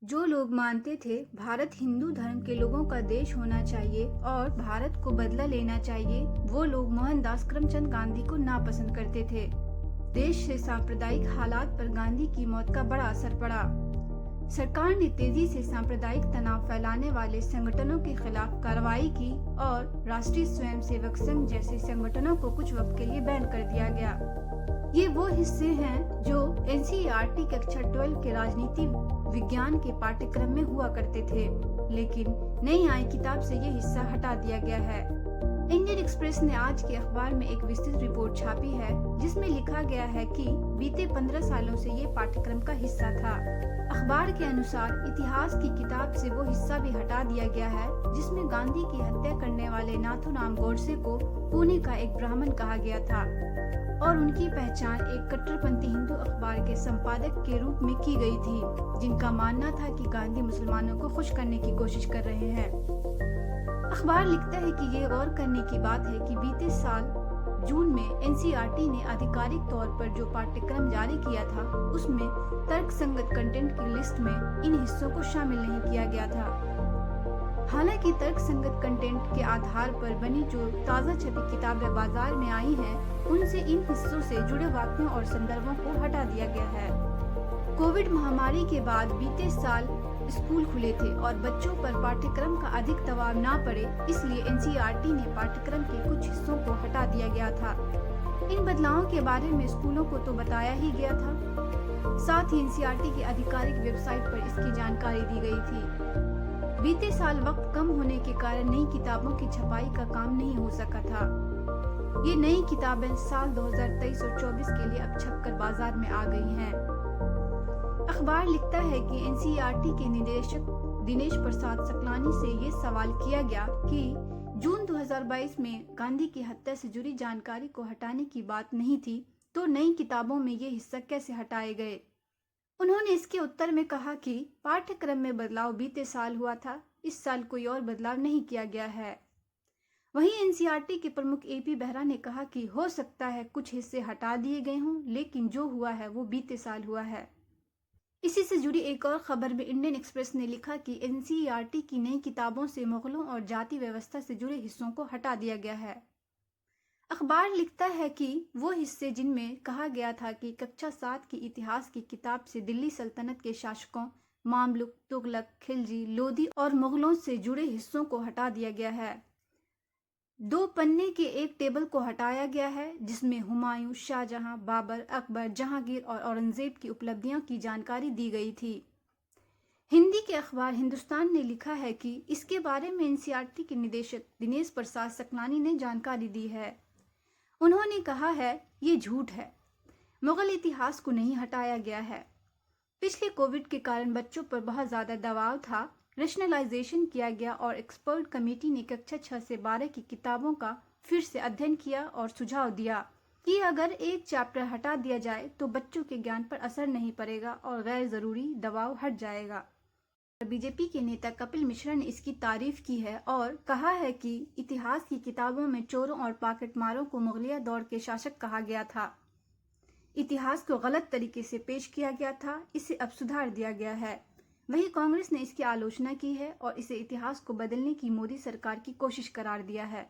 जो लोग मानते थे भारत हिंदू धर्म के लोगों का देश होना चाहिए और भारत को बदला लेना चाहिए, वो लोग मोहनदास करमचंद गांधी को नापसंद करते थे। देश से सांप्रदायिक हालात पर गांधी की मौत का बड़ा असर पड़ा। सरकार ने तेजी से सांप्रदायिक तनाव फैलाने वाले संगठनों के खिलाफ कार्रवाई की और राष्ट्रीय स्वयंसेवक संघ जैसे संगठनों को कुछ वक्त के लिए बैन कर दिया गया। ये वो हिस्से हैं जो एनसीईआरटी कक्षा 12 के राजनीति विज्ञान के पाठ्यक्रम में हुआ करते थे, लेकिन नई आई किताब से ये हिस्सा हटा दिया गया है। इंडियन एक्सप्रेस ने आज के अखबार में एक विस्तृत रिपोर्ट छापी है, जिसमें लिखा गया है कि बीते 15 सालों से ये पाठ्यक्रम का हिस्सा था। अखबार के अनुसार इतिहास की किताब से वो हिस्सा भी हटा दिया गया है, जिसमें गांधी की हत्या करने वाले नाथूराम गोडसे को पुणे का एक ब्राह्मण कहा गया था और उनकी पहचान एक कट्टरपंथी हिंदू अखबार के संपादक के रूप में की गई थी, जिनका मानना था कि गांधी मुसलमानों को खुश करने की कोशिश कर रहे हैं। अखबार लिखता है कि ये गौर करने की बात है कि बीते साल जून में एनसीईआरटी ने आधिकारिक तौर पर जो पाठ्यक्रम जारी किया था, उसमें तर्कसंगत कंटेंट की लिस्ट में इन हिस्सों को शामिल नहीं किया गया था। हालांकि तर्कसंगत कंटेंट के आधार पर बनी जो ताज़ा छपी किताबें बाजार में आई हैं, उनसे इन हिस्सों से जुड़े वाक्यों और संदर्भों को हटा दिया गया है। कोविड महामारी के बाद बीते साल स्कूल खुले थे और बच्चों पर पाठ्यक्रम का अधिक दबाव ना पड़े, इसलिए एनसीईआरटी ने पाठ्यक्रम के कुछ हिस्सों को हटा दिया गया था। इन बदलावों के बारे में स्कूलों को तो बताया ही गया था, साथ ही एनसीईआरटी की आधिकारिक वेबसाइट पर इसकी जानकारी दी गई थी। बीते साल वक्त कम होने के कारण नई किताबों की छपाई का काम नहीं हो सका था। ये नई किताबें साल 2023 और 24 के लिए अब छपकर बाजार में आ गई हैं। अखबार लिखता है कि एनसीईआरटी के निदेशक दिनेश प्रसाद सकलानी से ये सवाल किया गया कि जून 2022 में गांधी की हत्या से जुड़ी जानकारी को हटाने की बात नहीं थी, तो नई किताबों में ये हिस्सा कैसे हटाए गए। उन्होंने इसके उत्तर में कहा कि पाठ्यक्रम में बदलाव बीते साल हुआ था, इस साल कोई और बदलाव नहीं किया गया है। वहीं एनसीईआरटी के प्रमुख एपी बेहरा ने कहा कि हो सकता है कुछ हिस्से हटा दिए गए हों, लेकिन जो हुआ है वो बीते साल हुआ है। इसी से जुड़ी एक और खबर में इंडियन एक्सप्रेस ने लिखा कि एनसीईआरटी की नई किताबों से मुगलों और जाति व्यवस्था से जुड़े हिस्सों को हटा दिया गया है। अखबार लिखता है कि वो हिस्से जिनमें कहा गया था कि कक्षा 7 की इतिहास की किताब से दिल्ली सल्तनत के शासकों मामलुक, तुगलक, खिलजी, लोधी और मुगलों से जुड़े हिस्सों को हटा दिया गया है। 2 पन्ने के एक टेबल को हटाया गया है, जिसमें हुमायूं, शाहजहां, बाबर, अकबर, जहांगीर और औरंगजेब की उपलब्धियों की जानकारी दी गई थी। हिंदी के अखबार हिंदुस्तान ने लिखा है कि इसके बारे में एनसीईआरटी के निदेशक दिनेश प्रसाद सकलानी ने जानकारी दी है। उन्होंने कहा है, ये झूठ है, मुगल इतिहास को नहीं हटाया गया है। पिछले कोविड के कारण बच्चों पर बहुत ज़्यादा दबाव था, रैशनलाइजेशन किया गया और एक्सपर्ट कमेटी ने कक्षा 6 से 12 की किताबों का फिर से अध्ययन किया और सुझाव दिया कि अगर एक चैप्टर हटा दिया जाए तो बच्चों के ज्ञान पर असर नहीं पड़ेगा और गैर ज़रूरी दबाव हट जाएगा। बीजेपी के नेता कपिल मिश्रा ने इसकी तारीफ की है और कहा है कि इतिहास की किताबों में चोरों और पॉकेटमारों को मुगलिया दौर के शासक कहा गया था। इतिहास को गलत तरीके से पेश किया गया था, इसे अब सुधार दिया गया है। वहीं कांग्रेस ने इसकी आलोचना की है और इसे इतिहास को बदलने की मोदी सरकार की कोशिश करार दिया है।